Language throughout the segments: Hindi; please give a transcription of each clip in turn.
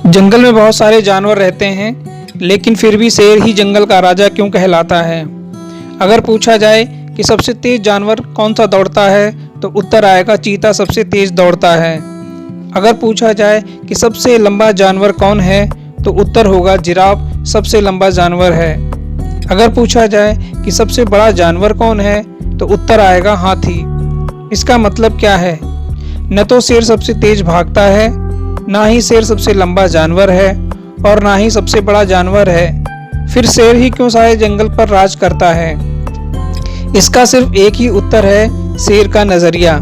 जंगल में बहुत सारे जानवर रहते हैं, लेकिन फिर भी शेर ही जंगल का राजा क्यों कहलाता है? अगर पूछा जाए कि सबसे तेज जानवर कौन सा दौड़ता है, तो उत्तर आएगा चीता सबसे तेज दौड़ता है। अगर पूछा जाए कि सबसे लंबा जानवर कौन है, तो उत्तर होगा जिराफ सबसे लंबा जानवर है। अगर पूछा जाए कि सबसे बड़ा जानवर कौन है, तो उत्तर आएगा हाथी। इसका मतलब क्या है? न तो शेर सबसे तेज भागता है, ना ही शेर सबसे लंबा जानवर है, और ना ही सबसे बड़ा जानवर है। फिर शेर ही क्यों सारे जंगल पर राज करता है? इसका सिर्फ एक ही उत्तर है, शेर का नजरिया।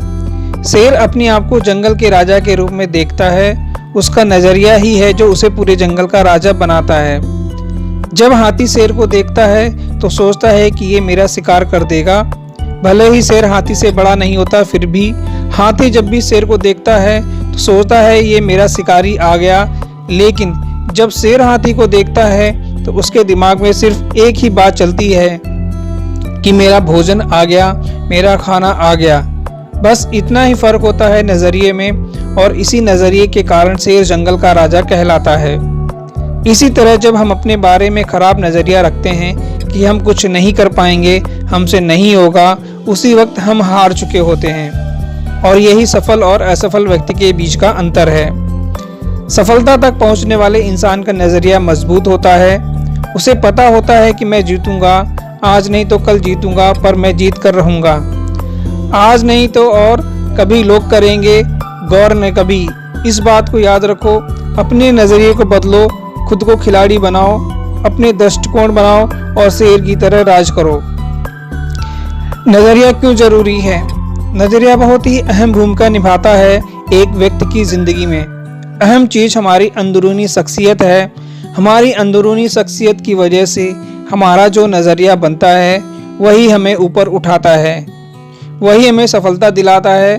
शेर अपने आप को जंगल के राजा के रूप में देखता है। उसका नजरिया ही है जो उसे पूरे जंगल का राजा बनाता है। जब हाथी शेर को देखता है तो सोचता है कि ये मेरा शिकार कर देगा। भले ही शेर हाथी से बड़ा नहीं होता, फिर भी हाथी जब भी शेर को देखता है तो सोचता है ये मेरा शिकारी आ गया। लेकिन जब शेर हाथी को देखता है तो उसके दिमाग में सिर्फ एक ही बात चलती है कि मेरा भोजन आ गया, मेरा खाना आ गया। बस इतना ही फर्क होता है नजरिए में, और इसी नजरिए के कारण शेर जंगल का राजा कहलाता है। इसी तरह जब हम अपने बारे में खराब नजरिया रखते हैं कि हम कुछ नहीं कर पाएंगे, हमसे नहीं होगा, उसी वक्त हम हार चुके होते हैं। और यही सफल और असफल व्यक्ति के बीच का अंतर है। सफलता तक पहुंचने वाले इंसान का नजरिया मजबूत होता है। उसे पता होता है कि मैं जीतूंगा, आज नहीं तो कल जीतूंगा, पर मैं जीत कर रहूंगा। आज नहीं तो और कभी लोग करेंगे, गौर न कभी। इस बात को याद रखो। अपने नजरिए को बदलो, खुद को खिलाड़ी बनाओ, अपने दृष्टिकोण बनाओ और शेर की तरह राज करो। नजरिया क्यों जरूरी है? नजरिया बहुत ही अहम भूमिका निभाता है एक व्यक्ति की जिंदगी में। अहम चीज हमारी अंदरूनी शख्सियत है। हमारी अंदरूनी शख्सियत की वजह से हमारा जो नजरिया बनता है, वही हमें ऊपर उठाता है, वही हमें सफलता दिलाता है।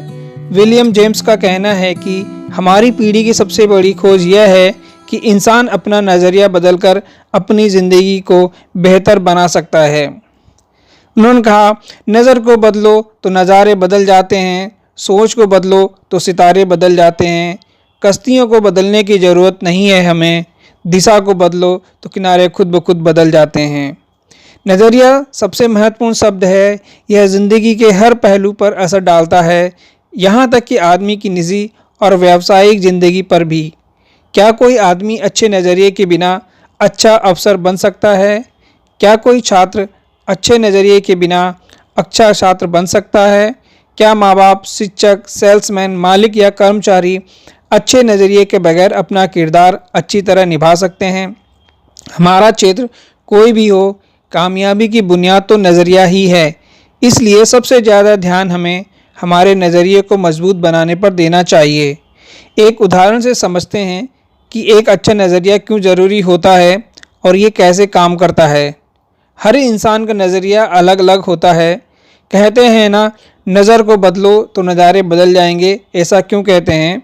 विलियम जेम्स का कहना है कि हमारी पीढ़ी की सबसे बड़ी खोज यह है कि इंसान अपना नजरिया बदलकर अपनी जिंदगी को बेहतर बना सकता है। उन्होंने कहा, नज़र को बदलो तो नज़ारे बदल जाते हैं, सोच को बदलो तो सितारे बदल जाते हैं। कश्तियों को बदलने की ज़रूरत नहीं है हमें, दिशा को बदलो तो किनारे खुद ब खुद बदल जाते हैं। नज़रिया सबसे महत्वपूर्ण शब्द है। यह ज़िंदगी के हर पहलू पर असर डालता है, यहाँ तक कि आदमी की निजी और व्यावसायिक ज़िंदगी पर भी। क्या कोई आदमी अच्छे नज़रिए के बिना अच्छा अफसर बन सकता है? क्या कोई छात्र अच्छे नज़रिए के बिना अच्छा छात्र बन सकता है? क्या माँ बाप, शिक्षक, सेल्समैन, मालिक या कर्मचारी अच्छे नज़रिए के बगैर अपना किरदार अच्छी तरह निभा सकते हैं? हमारा क्षेत्र कोई भी हो, कामयाबी की बुनियाद तो नज़रिया ही है। इसलिए सबसे ज़्यादा ध्यान हमें हमारे नज़रिए को मजबूत बनाने पर देना चाहिए। एक उदाहरण से समझते हैं कि एक अच्छा नज़रिया क्यों ज़रूरी होता है और ये कैसे काम करता है। हर इंसान का नज़रिया अलग अलग होता है। कहते हैं ना, नज़र को बदलो तो नज़ारे बदल जाएंगे। ऐसा क्यों कहते हैं?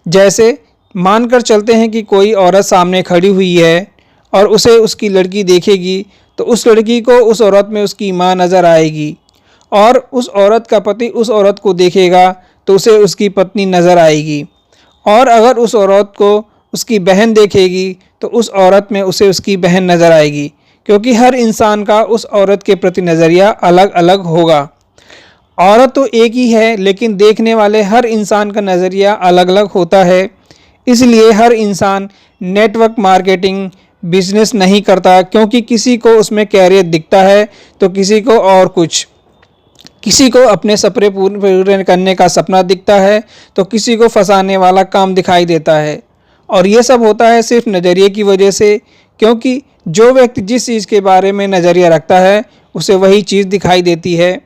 जैसे मानकर चलते हैं कि कोई औरत सामने खड़ी हुई है और उसे उसकी लड़की देखेगी, तो उस लड़की को उस औरत में उसकी माँ नज़र आएगी, और उस औरत का पति उस औरत को देखेगा तो उसे उसकी पत्नी नज़र आएगी। और अगर उस औरत को उसकी बहन देखेगी तो उस औरत में उसे उसकी बहन नज़र आएगी, क्योंकि हर इंसान का उस औरत के प्रति नज़रिया अलग अलग होगा। औरत तो एक ही है, लेकिन देखने वाले हर इंसान का नज़रिया अलग अलग होता है। इसलिए हर इंसान नेटवर्क मार्केटिंग बिजनेस नहीं करता, क्योंकि किसी को उसमें कैरियर दिखता है तो किसी को और कुछ। किसी को अपने सपने पूरे करने का सपना दिखता है तो किसी को फंसाने वाला काम दिखाई देता है। और ये सब होता है सिर्फ नज़रिए की वजह से, क्योंकि जो व्यक्ति जिस चीज़ के बारे में नज़रिया रखता है उसे वही चीज़ दिखाई देती है।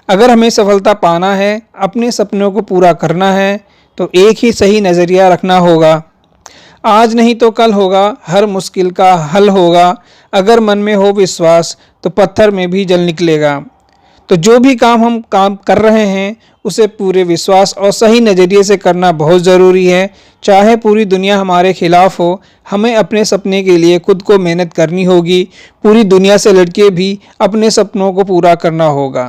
अगर हमें सफलता पाना है, अपने सपनों को पूरा करना है, तो एक ही सही नज़रिया रखना होगा। आज नहीं तो कल होगा, हर मुश्किल का हल होगा। अगर मन में हो विश्वास तो पत्थर में भी जल निकलेगा। तो जो भी हम काम कर रहे हैं, उसे पूरे विश्वास और सही नज़रिए से करना बहुत ज़रूरी है। चाहे पूरी दुनिया हमारे खिलाफ हो, हमें अपने सपने के लिए खुद को मेहनत करनी होगी। पूरी दुनिया से लड़के भी अपने सपनों को पूरा करना होगा।